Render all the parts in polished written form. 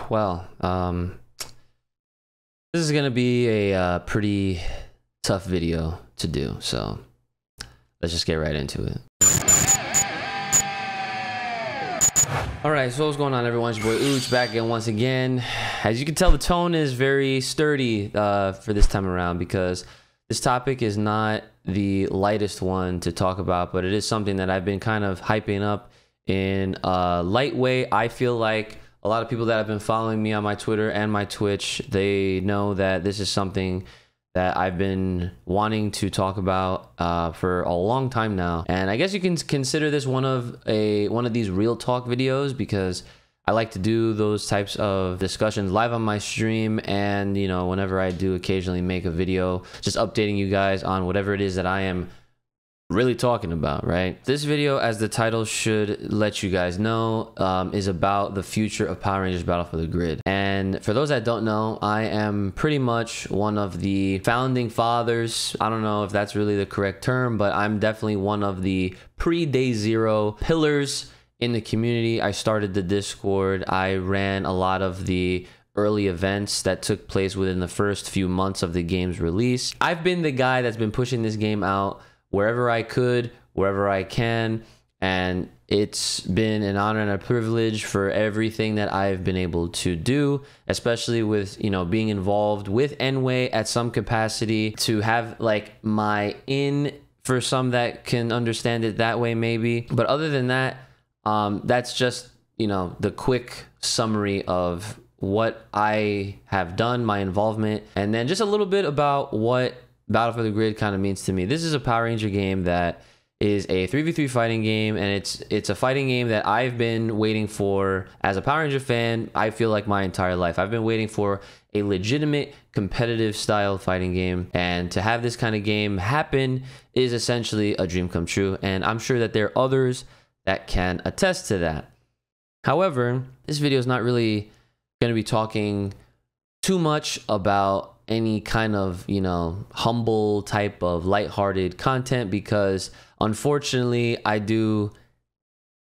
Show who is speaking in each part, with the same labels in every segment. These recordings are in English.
Speaker 1: Well, this is gonna be a pretty tough video to do, so let's just get right into it. All right, so what's going on, everyone? It's your boy Ooch back again once again. As you can tell, the tone is very sturdy for this time around, because this topic is not the lightest one to talk about, but it is something that I've been kind of hyping up in a light way. I feel like a lot of people that have been following me on my Twitter and my Twitch, they know that this is something that I've been wanting to talk about for a long time now. And I guess you can consider this one of these real talk videos, because I like to do those types of discussions live on my stream, and you know, whenever I do occasionally make a video just updating you guys on whatever it is that I am really talking about, right? This video, as the title should let you guys know, is about the future of Power Rangers Battle for the Grid. And for those that don't know, I am pretty much one of the founding fathers. I don't know if that's really the correct term, but I'm definitely one of the pre-day zero pillars in the community. I started the Discord. I ran a lot of the early events that took place within the first few months of the game's release. I've been the guy that's been pushing this game out wherever I could, wherever I can, and it's been an honor and a privilege for everything that I've been able to do, especially with, you know, being involved with nWay at some capacity, to have like my in, for some that can understand it that way maybe. But other than that, that's just, you know, the quick summary of what I have done, my involvement, and then just a little bit about what Battle for the Grid kind of means to me. This is a Power Ranger game that is a 3v3 fighting game, and it's a fighting game that I've been waiting for as a Power Ranger fan. I feel like my entire life I've been waiting for a legitimate competitive style fighting game, and to have this kind of game happen is essentially a dream come true, and I'm sure that there are others that can attest to that. However, this video is not really going to be talking too much about any kind of, you know, humble type of lighthearted content, because unfortunately I do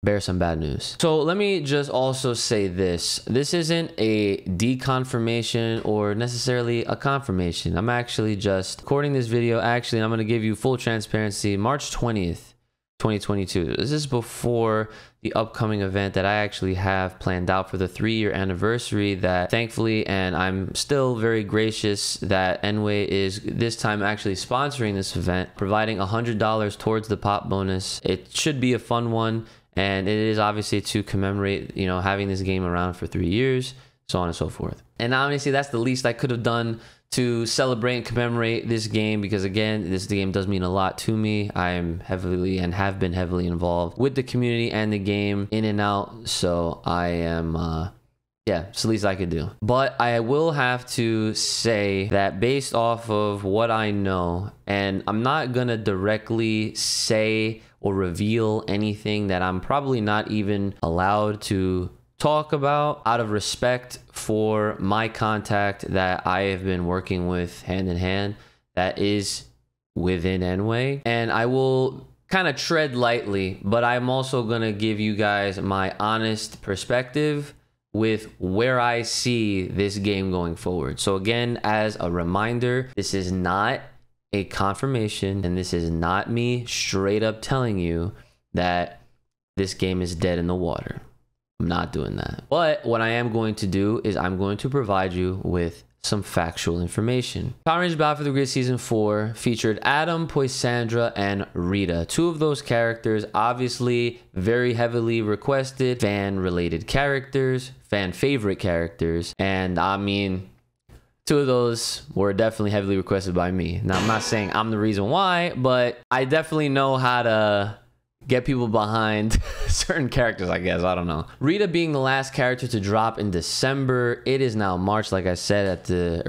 Speaker 1: bear some bad news. So let me just also say this isn't a deconfirmation or necessarily a confirmation. I'm actually just recording this video. Actually, I'm going to give you full transparency. March 20th 2022. This is before the upcoming event that I actually have planned out for the 3-year anniversary, that thankfully, and I'm still very gracious that nWay is this time actually sponsoring this event, providing $100 towards the pop bonus. It should be a fun one, and it is obviously to commemorate, you know, having this game around for 3 years, so on and so forth. And honestly, that's the least I could have done to celebrate and commemorate this game, because again, this game does mean a lot to me. I am heavily and have been heavily involved with the community and the game in and out, so I am yeah, it's the least I could do. But I will have to say that based off of what I know, and I'm not gonna directly say or reveal anything that I'm probably not even allowed to talk about, out of respect for my contact that I have been working with hand in hand, that is within nWay. And I will kind of tread lightly, but I'm also gonna give you guys my honest perspective with where I see this game going forward. So again, as a reminder, this is not a confirmation, and this is not me straight up telling you that this game is dead in the water. I'm not doing that. But what I am going to do is I'm going to provide you with some factual information. Power Rangers Battle for the Grid Season 4 featured Adam, Poisandra, and Rita. Two of those characters, obviously very heavily requested, fan-related characters, fan-favorite characters. And I mean, two of those were definitely heavily requested by me. Now, I'm not saying I'm the reason why, but I definitely know how to get people behind certain characters, I guess. I don't know. Rita being the last character to drop in December. It is now March, like I said at the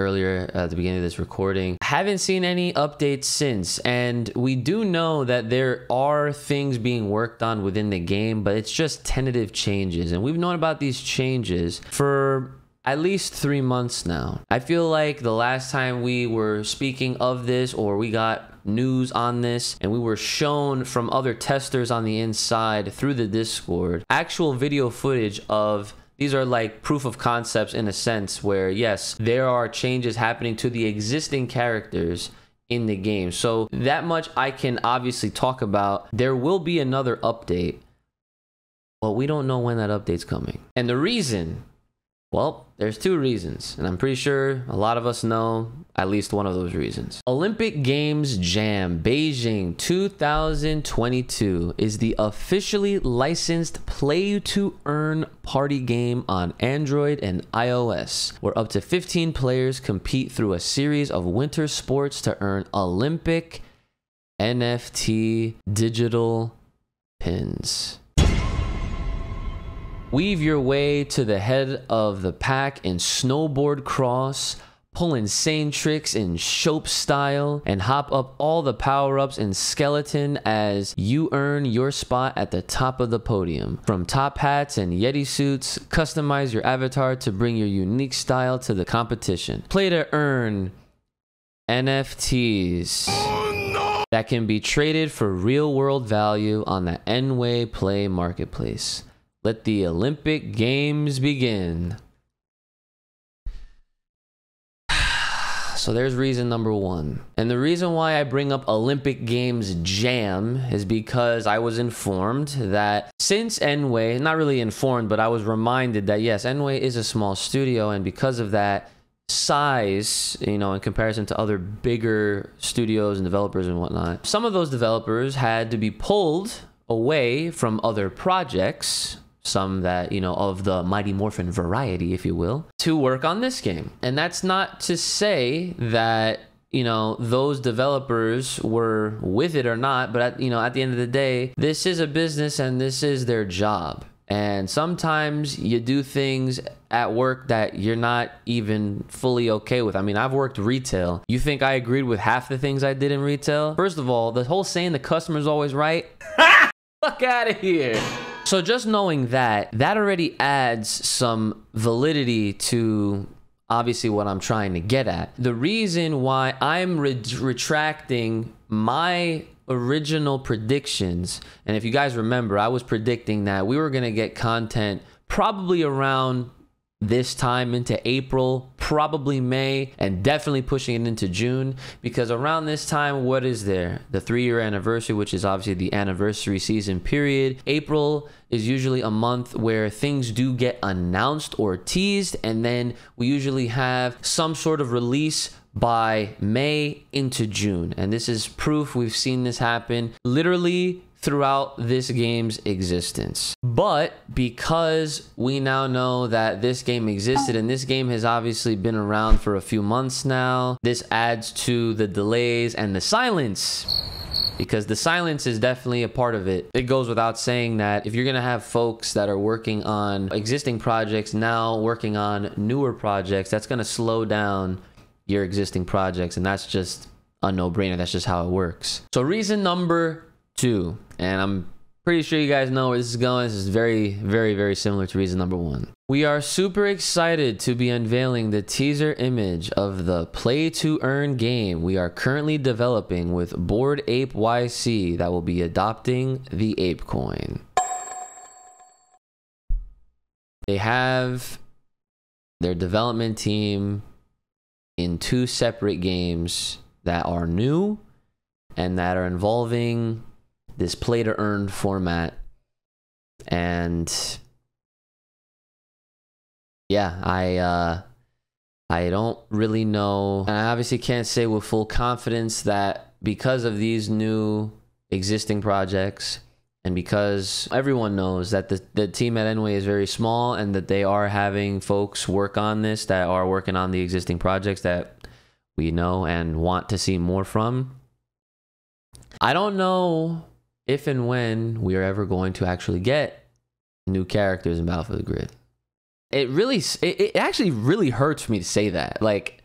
Speaker 1: beginning of this recording. Haven't seen any updates since, and we do know that there are things being worked on within the game, but it's just tentative changes, and we've known about these changes for at least 3 months now. I feel like the last time we were speaking of this, or we got news on this, and we were shown from other testers on the inside through the Discord actual video footage of These are like proof of concepts in a sense where, yes, there are changes happening to the existing characters in the game. So that much I can obviously talk about. There will be another update, but we don't know when that update's coming. And the reason, well, there's two reasons, and I'm pretty sure a lot of us know at least one of those reasons. Olympic Games Jam Beijing 2022 is the officially licensed play-to-earn party game on Android and iOS, where up to 15 players compete through a series of winter sports to earn Olympic NFT digital pins. Weave your way to the head of the pack in snowboard cross, pull insane tricks in Shope style, and hop up all the power-ups in skeleton as you earn your spot at the top of the podium. From top hats and Yeti suits, customize your avatar to bring your unique style to the competition. Play to earn NFTs that can be traded for real-world value on the Nway Play Marketplace. Let the Olympic Games begin. So there's reason number one. And the reason why I bring up Olympic Games Jam is because I was informed that since Nway, not really informed, but I was reminded that yes, Nway is a small studio, and because of that size, you know, in comparison to other bigger studios and developers and whatnot, some of those developers had to be pulled away from other projects, some that, you know, of the Mighty Morphin variety, if you will, to work on this game. And that's not to say that, you know, those developers were with it or not, but at, you know, at the end of the day, this is a business and this is their job. And sometimes you do things at work that you're not even fully okay with. I mean, I've worked retail. You think I agreed with half the things I did in retail? First of all, the whole saying the customer's always right, fuck out of here. So just knowing that already adds some validity to obviously what I'm trying to get at. The reason why I'm retracting my original predictions, and if you guys remember, I was predicting that we were going to get content probably around this time into April, probably May, and definitely pushing it into June, because around this time, what is there? The 3-year anniversary, which is obviously the anniversary season period. April is usually a month where things do get announced or teased, and then we usually have some sort of release by May into June. And this is proof we've seen this happen literally throughout this game's existence. But because we now know that this game existed, and this game has obviously been around for a few months now, this adds to the delays and the silence, because the silence is definitely a part of it. It goes without saying that if you're gonna have folks that are working on existing projects now working on newer projects, that's gonna slow down your existing projects, and that's just a no-brainer. That's just how it works. So reason number two, and I'm pretty sure you guys know where this is going. This is very, very, very similar to reason number one. We are super excited to be unveiling the teaser image of the play-to-earn game we are currently developing with Bored Ape YC that will be adopting the ApeCoin. They have their development team in 2 separate games that are new and that are involving this play to earn format. And yeah, I don't really know, and I obviously can't say with full confidence that because of these new existing projects, and because everyone knows that the team at Nway is very small, and that they are having folks work on this that are working on the existing projects that we know and want to see more from. I don't know if and when we are ever going to actually get new characters in Battlefield Grid. It actually really hurts for me to say that. Like,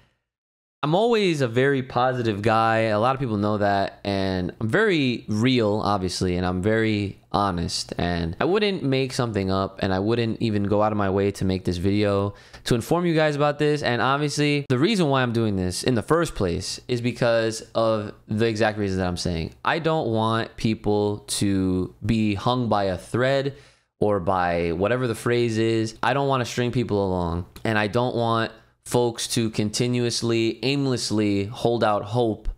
Speaker 1: I'm always a very positive guy. A lot of people know that, and I'm very real, obviously, and I'm very honest, and I wouldn't make something up, and I wouldn't even go out of my way to make this video to inform you guys about this. And obviously the reason why I'm doing this in the first place is because of the exact reasons that I'm saying. I don't want people to be hung by a thread or by whatever the phrase is. I don't want to string people along, and I don't want folks to continuously, aimlessly hold out hope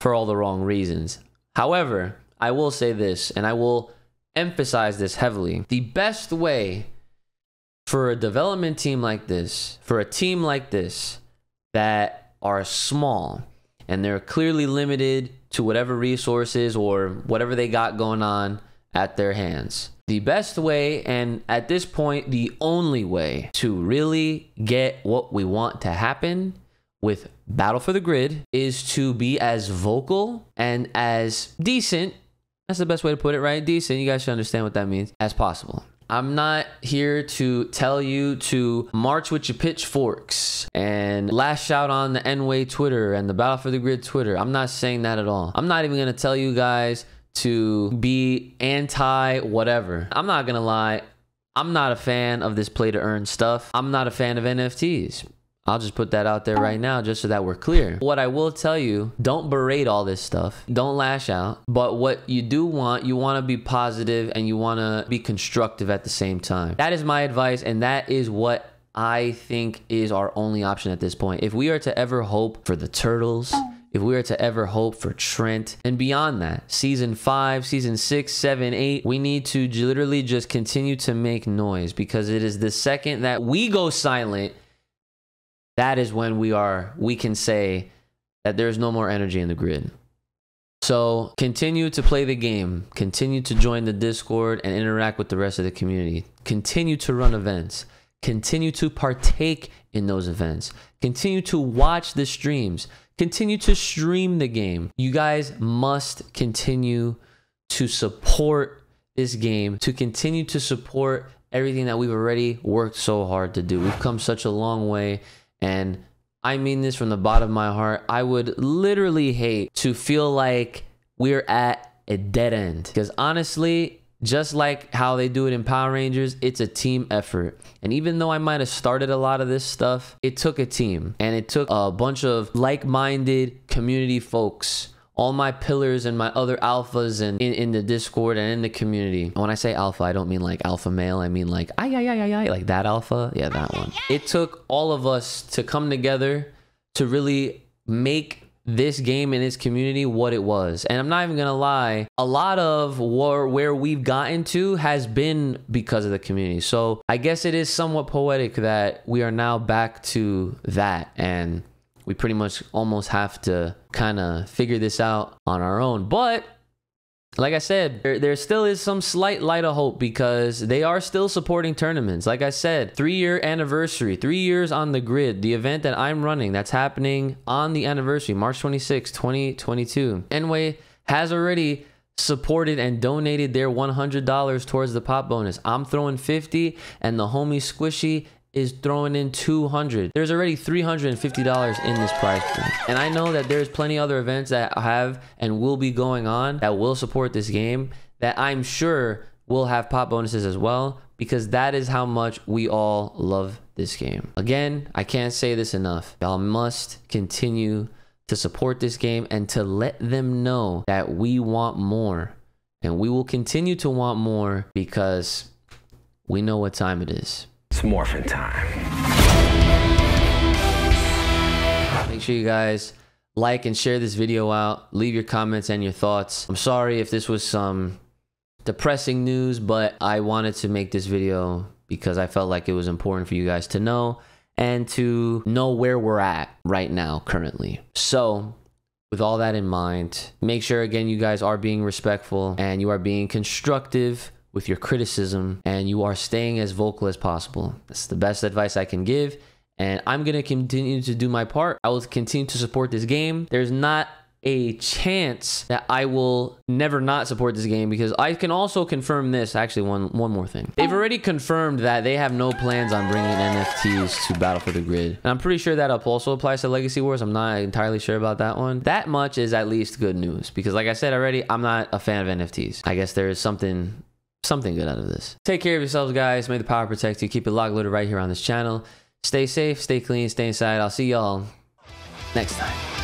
Speaker 1: for all the wrong reasons. However, I will say this, and I will emphasize this heavily. The best way for a development team like this, for a team like this that are small and they're clearly limited to whatever resources or whatever they got going on at their hands, the best way, and at this point the only way, to really get what we want to happen with Battle for the Grid is to be as vocal and as decent, that's the best way to put it, right? Decent, you guys should understand what that means, as possible. I'm not here to tell you to march with your pitchforks and lash out on the N-Way Twitter and the Battle for the Grid Twitter. I'm not saying that at all. I'm not even going to tell you guys to be anti whatever. I'm not going to lie. I'm not a fan of this play to earn stuff. I'm not a fan of NFTs. I'll just put that out there right now just so that we're clear. What I will tell you, don't berate all this stuff. Don't lash out. But what you do want, you want to be positive and you want to be constructive at the same time. That is my advice, and that is what I think is our only option at this point. If we are to ever hope for the Turtles, if we are to ever hope for Trent, and beyond that, season 5, season 6, 7, 8, we need to literally just continue to make noise, because it is the second that we go silent, that is when we can say that there's no more energy in the grid. So continue to play the game, continue to join the Discord and interact with the rest of the community, continue to run events, continue to partake in those events, continue to watch the streams, continue to stream the game. You guys must continue to support this game, to continue to support everything that we've already worked so hard to do. We've come such a long way. And I mean this from the bottom of my heart. I would literally hate to feel like we're at a dead end. Because honestly, just like how they do it in Power Rangers, it's a team effort. And even though I might have started a lot of this stuff, it took a team. And it took a bunch of like-minded community folks, all my pillars and my other alphas and in the Discord and in the community. And when I say alpha, I don't mean like alpha male. I mean like like that alpha. Yeah, that one. It took all of us to come together to really make this game and its community what it was. And I'm not even gonna lie, a lot of where we've gotten to has been because of the community. So I guess it is somewhat poetic that we are now back to that, and we pretty much almost have to kind of figure this out on our own. But like I said, there still is some slight light of hope, because they are still supporting tournaments. Like I said, 3-year anniversary, 3 years on the grid, the event that I'm running that's happening on the anniversary, March 26, 2022. N-Way has already supported and donated their $100 towards the pop bonus. I'm throwing 50 and the homie Squishy is throwing in 200. There's already $350 in this prize pool. And I know that there's plenty other events that have and will be going on that will support this game, that I'm sure will have pop bonuses as well, because that is how much we all love this game. Again, I can't say this enough. Y'all must continue to support this game and to let them know that we want more. And we will continue to want more, because we know what time it is.
Speaker 2: It's morphin' time.
Speaker 1: Make sure you guys like and share this video out. Leave your comments and your thoughts. I'm sorry if this was some depressing news, but I wanted to make this video because I felt like it was important for you guys to know and to know where we're at right now currently. So with all that in mind, make sure again you guys are being respectful and you are being constructive with your criticism, and you are staying as vocal as possible. That's the best advice I can give, and I'm gonna continue to do my part. I will continue to support this game. There's not a chance that I will never not support this game, because I can also confirm this. Actually, one more thing. They've already confirmed that they have no plans on bringing NFTs to Battle for the Grid. And I'm pretty sure that also applies to Legacy Wars. I'm not entirely sure about that one. That much is at least good news, because like I said already, I'm not a fan of NFTs. I guess there is something good out of this. Take care of yourselves, guys. May the power protect you. Keep it locked, loaded right here on this channel. Stay safe, stay clean, stay inside. I'll see y'all next time.